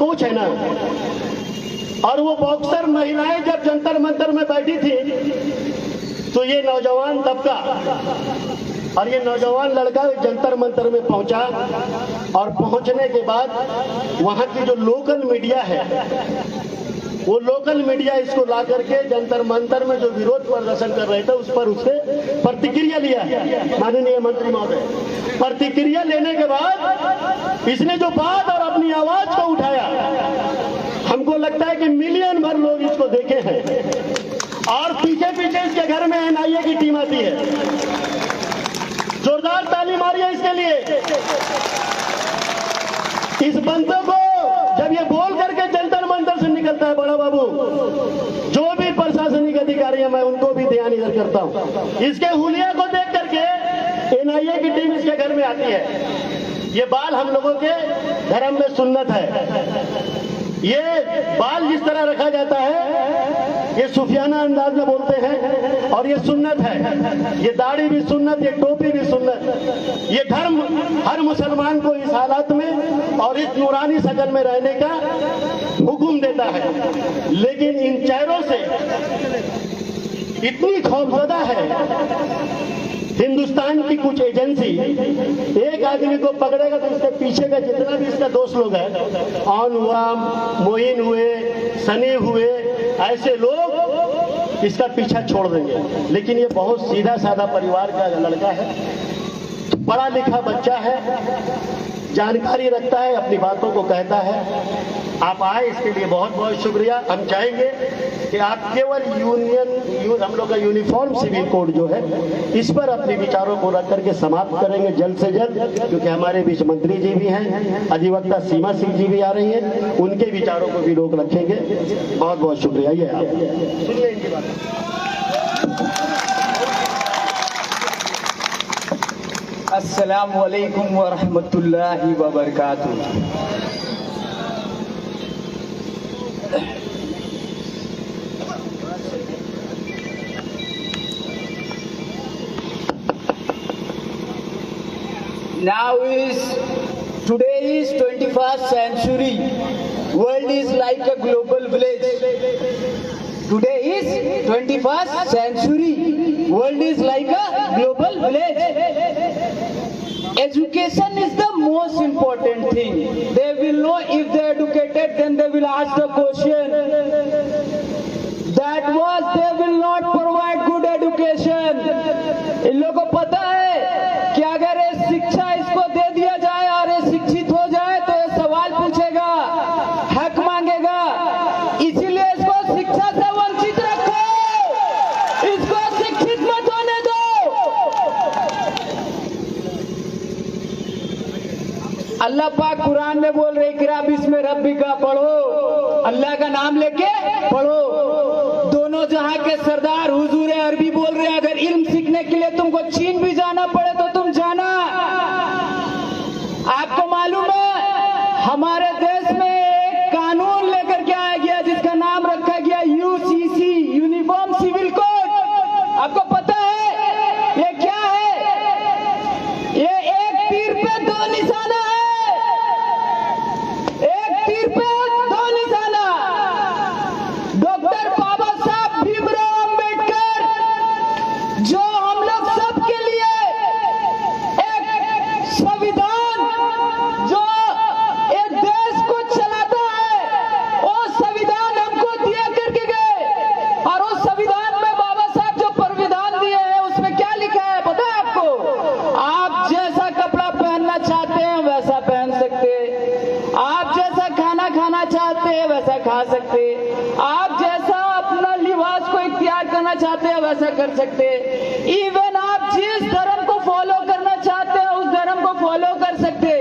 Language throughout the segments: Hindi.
सोच है ना, और वो बॉक्सर महिलाएं जब जंतर मंतर में बैठी थी तो ये नौजवान तबका और ये नौजवान लड़का जंतर मंतर में पहुंचा, और पहुंचने के बाद वहां की जो लोकल मीडिया है वो लोकल मीडिया इसको ला करके जंतर मंतर में जो विरोध प्रदर्शन कर रहे थे उस पर उससे प्रतिक्रिया लिया है माननीय मंत्री महोदय। प्रतिक्रिया लेने के बाद इसने जो बात और अपनी आवाज को उठाया, हमको लगता है कि मिलियन भर लोग इसको देखे हैं, और पीछे पीछे इसके घर में एनआईए की टीम आती है। जोरदार ताली मारिए इसके लिए। इस बंदे को जब ये बोल करके जंतर मंतर से निकलता है, बड़ा बाबू, जो भी प्रशासनिक अधिकारी है मैं उनको भी ध्यान इधर करता हूं। इसके हुलिया को देख करके एनआईए की टीम इसके घर में आती है। ये बाल हम लोगों के धर्म में सुन्नत है। ये बाल जिस तरह रखा जाता है ये सूफियाना अंदाज में बोलते हैं, और ये सुन्नत है। ये दाढ़ी भी सुन्नत, ये टोपी भी सुन्नत। ये धर्म हर मुसलमान को इस हालात में और इस नूरानी शक्ल में रहने का हुक्म देता है। लेकिन इन चेहरों से इतनी खौफजदा है हिंदुस्तान की कुछ एजेंसी, एक आदमी को पकड़ेगा तो इसके पीछे का जितना भी इसका दोस्त लोग है, ऑन हुआ, मोइन हुए, सनी हुए, ऐसे लोग इसका पीछा छोड़ देंगे। लेकिन ये बहुत सीधा साधा परिवार का लड़का है, पढ़ा लिखा बच्चा है, जानकारी रखता है, अपनी बातों को कहता है। आप आए इसके लिए बहुत बहुत शुक्रिया। हम चाहेंगे कि आप केवल हम लोग का यूनिफॉर्म सिविल कोड जो है इस पर अपने विचारों को रख करके समाप्त करेंगे जल्द से जल्द, क्योंकि हमारे बीच मंत्री जी भी हैं, अधिवक्ता सीमा सिंह जी भी आ रही हैं, उनके विचारों को भी लोग रखेंगे। बहुत बहुत शुक्रिया। ये आप सुनिए इनकी बात। अस्सलामु अलैकुम व रहमतुल्लाहि व बरकातुहू। Today is 21st century. World is like a global village. Today is 21st century. World is like a global village. Education is the most important thing. They will know if they are educated, then they will ask the question. That was they will not provide good education. इन लोगों को पता है कि अगर ये शिक्षा इसको दे दिया जाए और ये शिक्षित हो जाए तो ये सवाल पूछेगा, हक मांगेगा। इसीलिए इसको शिक्षा से वंचित रखो, इसको शिक्षित मत होने दो। अल्लाह पाक कुरान में बोल रहे इक़रा बिस्मि रब्बिका, पढ़ो, अल्लाह का नाम लेके पढ़ो। दोनों जहां के सरदार हुजूर अरबी बोल रहे हैं, अगर इल्म सीखने के लिए तुमको चीन भी जाना पड़े तो तुम जाना। आपको मालूम है हमारे देश में एक कानून लेकर के आया गया जिसका नाम रखा गया यूसीसी, यूनिफॉर्म सिविल कोड। आपको पता है ये क्या है? ये एक तीर पे दो निशाना है, एक तीर पे दो निशाना। डॉक्टर बाबा साहब भीमराव अंबेडकर जो हम लोग सबके लिए एक संविधान जो एक देश को चलाता है, वो संविधान हमको दिया करके गए। और उस संविधान में बाबा साहब जो संविधान दिए हैं उसमें क्या लिखा है पता है आपको? आप जैसा कपड़ा पहनना चाहते हैं वैसा पहन सकते, आप जैसा खाना खाना चाहते हैं वैसा खा सकते, आप जैसा अपना लिबास को इख्तियार करना चाहते हैं वैसा कर सकते। इवन आप जिस धर्म को फॉलो करना चाहते हैं उस धर्म को फॉलो कर सकते।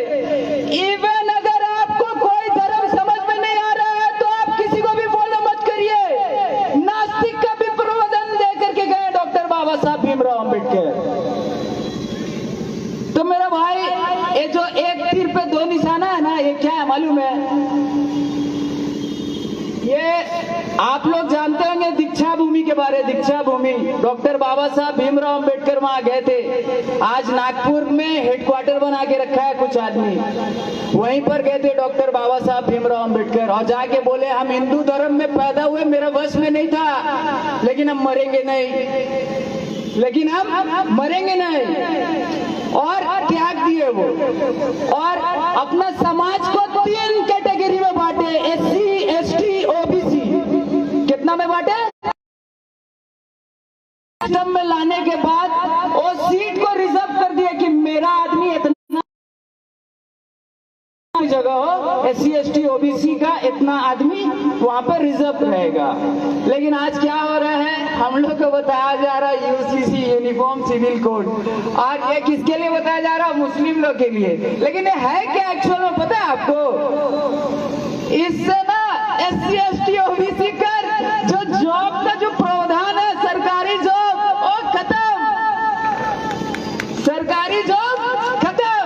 इवन अगर आपको कोई धर्म समझ में नहीं आ रहा है तो आप किसी को भी फॉलो मत करिए। नास्तिक का भी प्रबंधन दे करके गए डॉक्टर बाबा साहब भीमराव अंबेडकर। तो मेरा भाई ये जो एक तीर पे दो निशाना है ना, ये क्या है मालूम है? ये आप लोग जानते होंगे दीक्षा भूमि के बारे। दीक्षा भूमि डॉक्टर बाबा साहब भीमराव अंबेडकर वहां गए थे। आज नागपुर में हेडक्वार्टर बना के रखा है कुछ आदमी, वहीं पर गए थे डॉक्टर बाबा साहब भीमराव अंबेडकर और जाके बोले हम हिंदू धर्म में पैदा हुए, मेरा वश में नहीं था, लेकिन हम मरेंगे नहीं, लेकिन हम मरेंगे नहीं। और त्याग दिए वो, और अपना समाज को 3 कैटेगरी में बांटे, एससी, एसटी, ओबीसी। कितना में बांटे? सिस्टम में लाने के बाद वो सीट को रिजर्व कर दिया कि मेरा आदमी इतना जगह हो, एससी, एसटी, ओबीसी का इतना आदमी वहां पर रिजर्व रहेगा। लेकिन आज क्या हो रहा है, हम लोग को बताया जा रहा है यूसीसी, यूनिफॉर्म सिविल कोड, और ये किसके लिए बताया जा रहा है? मुस्लिम लोग के लिए। लेकिन ये है क्या एक्चुअल में, पता है आपको? इससे ना एससी, एसटी, ओबीसी का जो जॉब का जो प्रावधान है, सरकारी जॉब वो खत्म, सरकारी जॉब खत्म।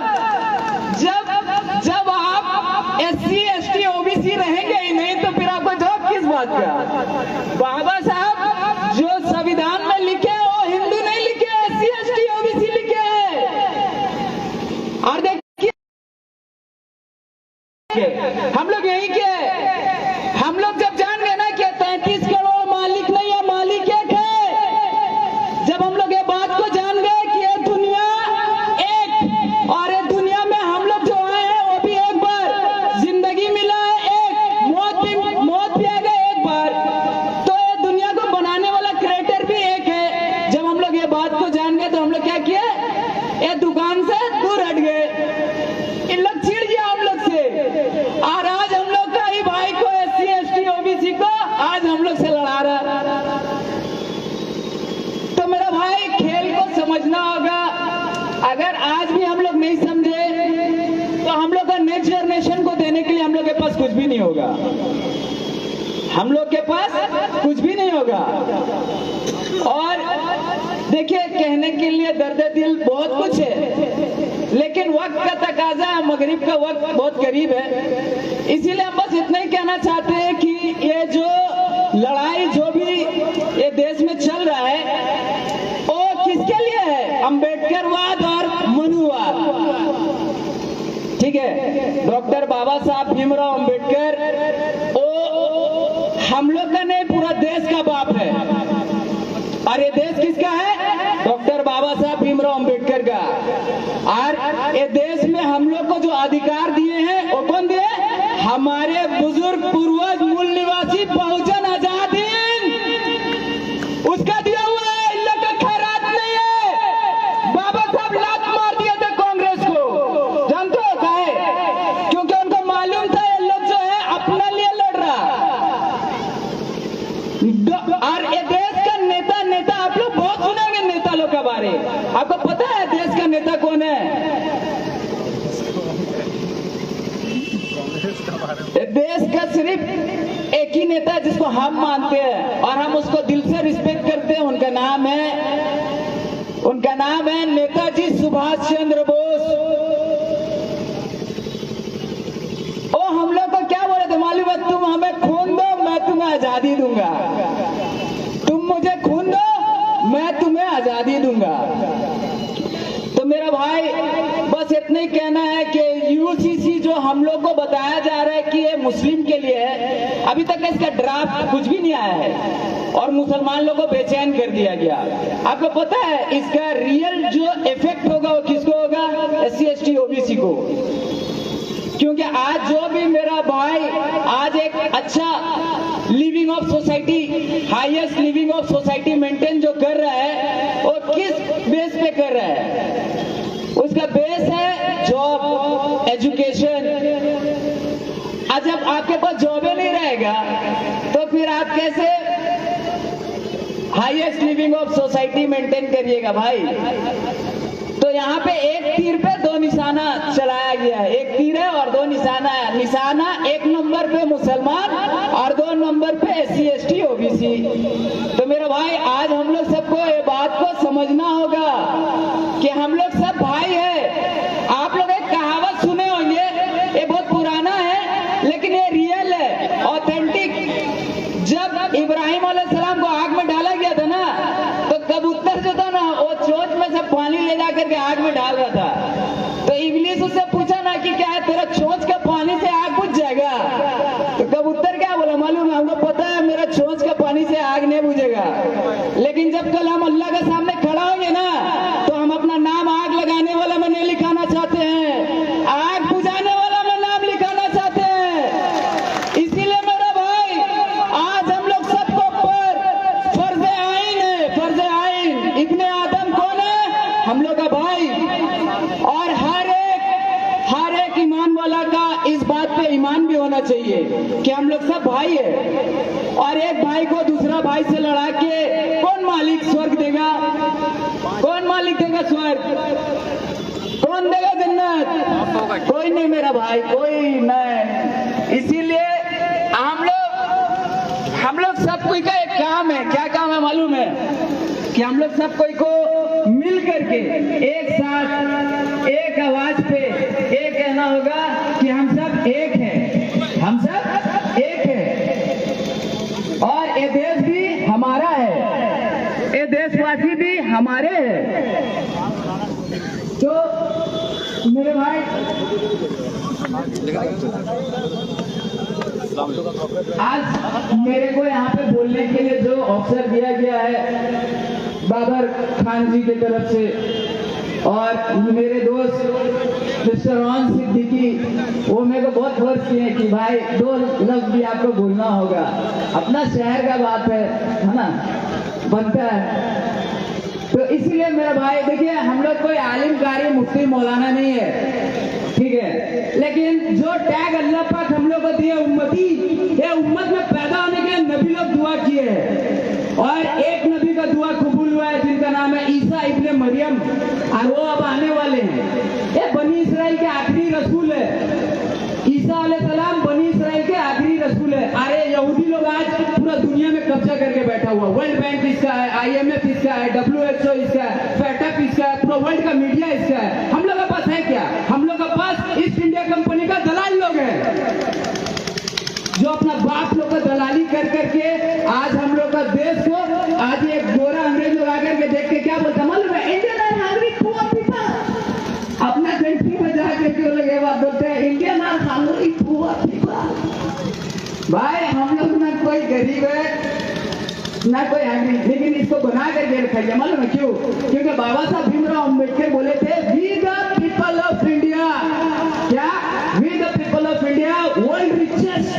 जब आप एससी, एसटी, ओबीसी रहेंगे ही नहीं तो फिर आपको जॉब किस बात का? बाबा साहब जो संविधान में लिखे हैं वो हिंदू नहीं लिखे, एससी, एसटी, ओबीसी लिखे हैं। और देखिए हम लोग यही के, हम लोग जब जान गए ना कि 33 करोड़ मालिक नहीं है, मालिक एक है, जब हम लोग ये बात को जान गए कि ये दुनिया एक, और ये दुनिया में हम लोग जो आए हैं वो भी एक बार जिंदगी मिला है, एक मौत भी आएगा एक बार, तो ये दुनिया को बनाने वाला क्रिएटर भी एक है। जब हम लोग ये बात को जान गए तो हम लोग क्या किए, ये दुकान से दूर हट गए, इन लोग चिढ़ गया हम लोग से, और आज हम लोग का ही भाई को, एससी, एसटी, ओबीसी को आज हम लोग से लड़ा रहा। तो मेरा भाई खेल को समझना होगा। अगर आज भी हम लोग नहीं समझे तो हम लोग का नेक्स्ट जनरेशन को देने के लिए हम लोग के पास कुछ भी नहीं होगा, हम लोग के पास कुछ भी नहीं होगा। और देखिए कहने के लिए दर्द दिल बहुत कुछ है, लेकिन वक्त का तकाजा है, मगरिब का वक्त बहुत करीब है, इसीलिए हम बस इतना ही कहना चाहते हैं कि ये जो लड़ाई जो भी ये देश में चल रहा है वो किसके लिए है? अंबेडकरवाद और मनुवाद। ठीक है, डॉक्टर बाबा साहब भीमराव अंबेडकर वो हम लोग का नहीं, पूरा देश का बाप है। और ये देश किसका है? डॉक्टर बाबा साहब भीमराव अंबेडकर का। और ये देश में हम लोग को जो अधिकार दिए हैं वो कौन दिए? हमारे बुजुर्ग पूर्वज मूल निवासी बहुजन आजाद हिंद, उसका दिया हुआ है। इन लोग का खैरात नहीं है। बाबा साहब लात मार दिए थे कांग्रेस को, जानते हो काहे? क्योंकि उनको मालूम था ये लोग जो है अपने लिए लड़ रहा। और ये देश का नेता आप लोग बहुत सुनेंगे नेता लोग के बारे। आपको पता है देश का नेता कौन है? देश का सिर्फ एक ही नेता है जिसको हम मानते हैं और हम उसको दिल से रिस्पेक्ट करते हैं। उनका नाम है नेताजी सुभाष चंद्र बोस। ओ हम लोग को क्या बोले थे मालूम है? तुम हमें खून दो, मैं तुम्हें आजादी दूंगा। तुम मुझे खून दो, मैं तुम्हें आजादी दूंगा। तो मेरा भाई बस इतना ही कहना है कि यूसीसी जो हम लोग को बताया जा रहा है कि ये मुस्लिम के लिए है, अभी तक इसका ड्राफ्ट कुछ भी नहीं आया है और मुसलमान लोगों को बेचैन कर दिया गया। आपको पता है इसका रियल जो इफेक्ट होगा वो किसको होगा? एससी, एसटी, ओबीसी को। क्योंकि आज जो भी मेरा भाई आज एक अच्छा living of society, highest living of society maintain जो कर रहा है वो किस बेस पे कर रहा है? उसका बेस है जॉब, एजुकेशन। आज जब आपके पास जॉब ही नहीं रहेगा तो फिर आप कैसे highest living of society maintain करिएगा भाई? तो यहाँ पे एक तीर पे दो निशाना चलाया गया है। एक तीर है और दो निशाना है। निशाना एक नंबर पे मुसलमान और 2 नंबर पे एससी, एसटी, ओबीसी। तो मेरा भाई आज हम लोग सबको ये बात को समझना होगा कि हम लोग सब भाई है। आप लोग एक कहावत सुने होंगे, ये बहुत पुराना है लेकिन ये रियल है, ऑथेंटिक। जब वाला का इस बात पे ईमान भी होना चाहिए कि हम लोग सब भाई है, और एक भाई को दूसरा भाई से लड़ा के कौन मालिक स्वर्ग देगा? कौन मालिक देगा स्वर्ग? कौन देगा जन्नत? कोई नहीं मेरा भाई, कोई नहीं। इसीलिए हम लोग सब कोई का एक काम है। क्या काम है मालूम है? कि हम लोग सब कोई को मिल करके एक साथ एक आवाज पे एक कहना होगा कि हम सब एक हैं, हम सब एक हैं, और ये देश भी हमारा है, ये देशवासी भी हमारे हैं। तो मेरे भाई, आज मेरे को यहाँ पे बोलने के लिए जो अवसर दिया गया है बाबर खान जी की तरफ से, और मेरे दोस्त मिस्टर रोहन सिद्दीकी, वो मेरे को बहुत फोर्स किए कि भाई 2 लफ्ज भी आपको बोलना होगा, अपना शहर का बात है ना, बनता है। तो इसीलिए मेरा भाई देखिए, हम लोग कोई आलिम कारी मुफ्ती मौलाना नहीं है, ठीक है, लेकिन जो टैग अल्लाह पाक हम लोग को दिए उम्मती, ये उम्मत में पैदा होने के नबी लोग दुआ किए हैं, और एक नबी का दुआ कबूल हुआ है जिनका नाम है ईसा इब्ने मरियम, और वो अब आने वाले हैं। ये बनी इसराइल के आखिरी रसूल है, ईसा अलैहिस्सलाम बनी इसराइल के आखिरी रसूल है। अरे यहूदी लोग आज पूरा दुनिया में कब्जा करके बैठा हुआ, वर्ल्ड बैंक इसका है, IMF इसका है, WHO इसका है, फैटअप इसका है, पूरा वर्ल्ड का मीडिया इसका है। हम लोग के पास है क्या? हम लोग के पास ईस्ट इंडिया कंपनी का दलाल लोग है, जो अपना बाप लोग का दलाली कर करके आज हम लोग का देश को, आज एक गोरा अंग्रेज लोग आकर के देख के क्या बोलता मालूम है? Indian are hungry poor people. अपना कंट्री में जाकर के वो लोग ये बात बोलते हैं, Indian are hungry poor people. भाई हम लोग ना कोई गरीब है ना कोई हंग्री, लेकिन इसको बना करके रखा गया मालूम है क्यों? क्योंकि बाबा साहब भीमराव अम्बेडकर बोले थे, we the people of India, क्या? We the people of India world richest,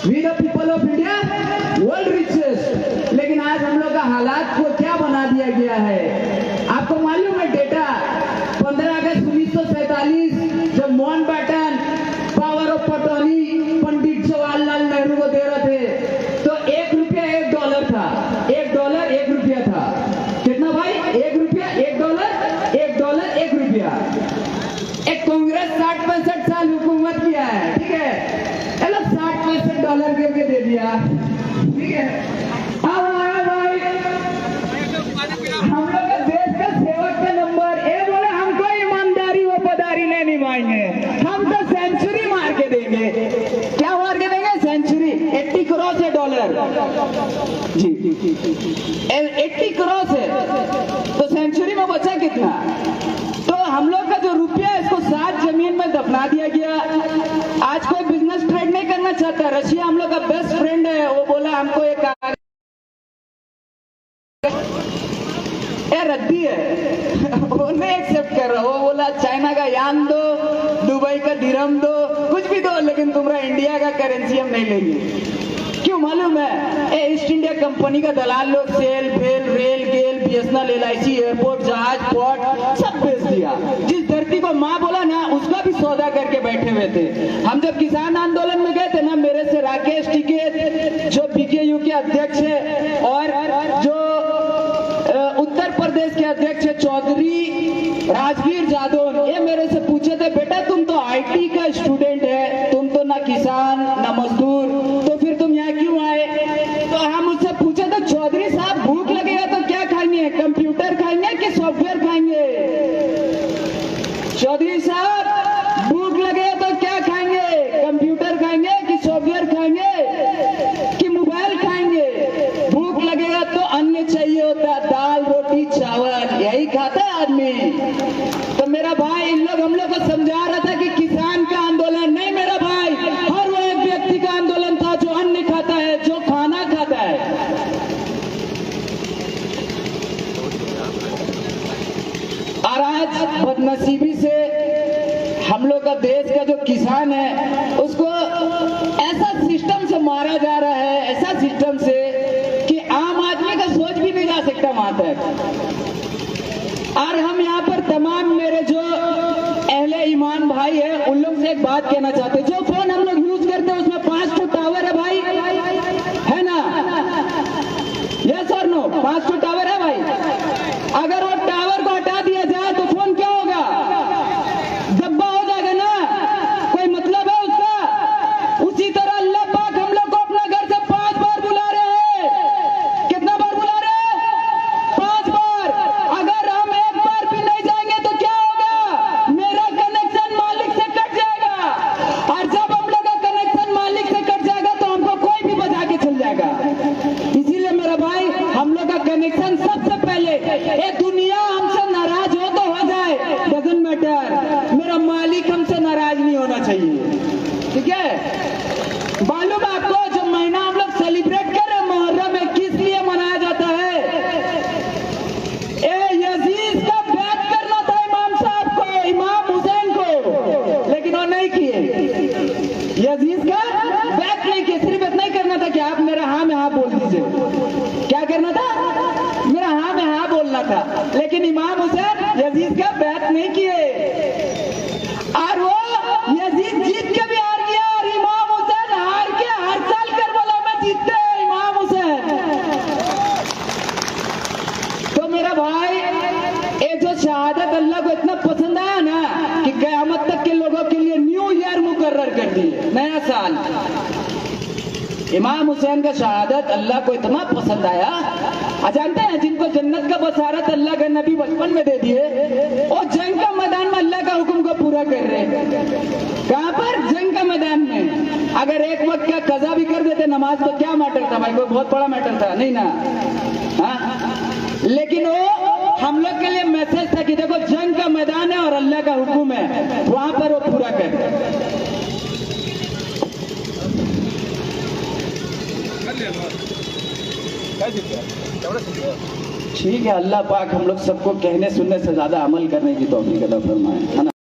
we the people of India world richest. लेकिन आज हम लोग का हालात को क्या बना दिया गया है? आपको मालूम है डेटा, 15 अगस्त 1947 जब Mountbatten power of attorney Pandit Jawaharlal Nehru को दे रहे थे, तो $1 $1 था, $1 1 रुपया था। कितना भाई? $1 $1 $1 1 रुपया। एक कांग्रेस 60-65 साल हुकूमत किया है, ठीक है, चलो $60-65 करके दे दिया, ठीक है। अब आया भाई हम लोग का देश का सेवक का नंबर, ये बोले हमको ईमानदारी वफादारी नहीं निभाएंगे, हम तो सेंचुरी मार के देंगे। क्या मार के देंगे? सेंचुरी। 80 करोड़ है डॉलर जी, 80 करोड़ है, तो सेंचुरी में बचा कितना? तो हम लोग का जो रुपया है इसको 7 जमीन में दफना दिया गया। आज कोई बिजनेस ट्रेड नहीं करना चाहता। रशिया हम लोग का बेस्ट फ्रेंड है, वो बोला हमको एक रद्दी है वो नहीं एक्सेप्ट कर रहा, वो बोला चाइना का यान दो, दुबई का दिरहम दो, कुछ भी दो, लेकिन तुम्हारा इंडिया का करेंसी हम नहीं लेंगे। क्यों मालूम है? ईस्ट इंडिया कंपनी का दलाल लोग सेल भेल रेल गेल BSNL LIC एयरपोर्ट जहाज पोर्ट सब बेच दिया। जिस धरती को माँ बोला ना, उसका भी सौदा करके बैठे हुए थे। हम जब किसान आंदोलन में गए थे ना, मेरे से राकेश टिकैत जो PKU के अध्यक्ष है, और जो उत्तर प्रदेश के अध्यक्ष है चौधरी राजवीर यादव, ये मेरे से पूछे थे, बेटा तुम तो IT का स्टूडेंट है, तुम तो ना किसान ना मजदूर, तो फिर तुम यहाँ क्यों आए? तो हम उससे पूछे थे, चौधरी साहब भूख लगेगा तो क्या खाएंगे, कंप्यूटर खाएंगे कि सॉफ्टवेयर खाएंगे? चौधरी साहब भूख लगेगा तो क्या खाएंगे, कंप्यूटर खाएंगे कि सॉफ्टवेयर खाएंगे कि मोबाइल खाएंगे? भूख लगेगा तो अन्न चाहिए होता, दाल रोटी चावल, यही खाता है आदमी। तो मेरा भाई इन लोग हम लोग को समझा रहा था कि किसान का आंदोलन नहीं मेरा भाई, हर वो एक व्यक्ति का आंदोलन था जो अन्न खाता है, जो खाना खाता है। और आज बदनसीबी से हम लोग का देश का जो किसान है उसको ऐसा सिस्टम से मारा जा रहा है, ऐसा सिस्टम से कि आम आदमी का सोच भी नहीं जा सकता वहां तक। और हम यहाँ पर तमाम मेरे जो अहले ईमान भाई है उन एक बात कहना चाहते हैं, जो फोन हम लोग यूज करते हैं उसमें 5 फुट टावर है भाई, है ना? यस और नो? 5 फुट टावर है भाई। अगर वो टावर को हटा दिया जाए तो फोन क्या होगा? डब्बा हो जाएगा ना, कोई मतलब है उसका? उसी तरह अल्लाह पाक हम लोग को अपना घर से 5 बार बुला रहे हैं। कितना बार बुला रहे हैं? 5 बार। अगर हम एक बार भी नहीं जाएंगे तो क्या होगा? मेरा कनेक्शन मालिक से कट जाएगा, और जब हम लोग का कनेक्शन मालिक से कट जाएगा तो हमको कोई भी बजा के चल जाएगा। इसीलिए मेरा भाई, हम लोग का कनेक्शन सबसे पहले, ये दुनिया हमसे नाराज हो तो हो जाए, डजंट मैटर, मेरा मालिक हमसे नाराज नहीं होना चाहिए। ठीक है? मालूम है आपको, जो महीना हम लोग सेलिब्रेट कर रहे हैं मुहर्रम में, किस लिए मनाया जाता है? यजीद का बैत करना था इमाम साहब को, इमाम हुसैन को, लेकिन वो नहीं किए। यजीद का बैत नहीं किए। सिर्फ इतना ही करना था कि आप मेरा हाँ में हाँ बोल दीजिए। क्या करना था? मेरा हाँ में हाँ बोलना था। लेकिन इमाम हुसैन यजीद का बैत नहीं किए, और वो यजीद जीत के भी हार गया, और इमाम हुसैन हार के हर साल कर बोला मैं जीतते हैं इमाम हुसैन। तो मेरा भाई, ये जो शहादत अल्लाह को इतना पसंद आया ना कि कयामत तक के लोगों के लिए न्यू ईयर मुकर्रर कर दिए, नया साल। इमाम हुसैन का शहादत अल्लाह को इतना पसंद आया, जानते हैं जिनको जन्नत का बसारत अल्लाह का नबी बचपन में दे दिए, और जंग का मैदान में अल्लाह का हुक्म को पूरा कर रहे हैं। कहां पर? जंग का मैदान में। अगर एक वक्त का कजा भी कर देते नमाज तो क्या मैटर था भाई? कोई बहुत बड़ा मैटर था नहीं ना? हाँ? लेकिन वो हम लोग के लिए मैसेज था कि देखो जंग का मैदान है और अल्लाह का हुक्म है, वहां पर वो पूरा कर। ठीक है, अल्लाह पाक हम लोग सबको कहने सुनने से ज्यादा अमल करने की तौफीक अता फरमाए, है ना?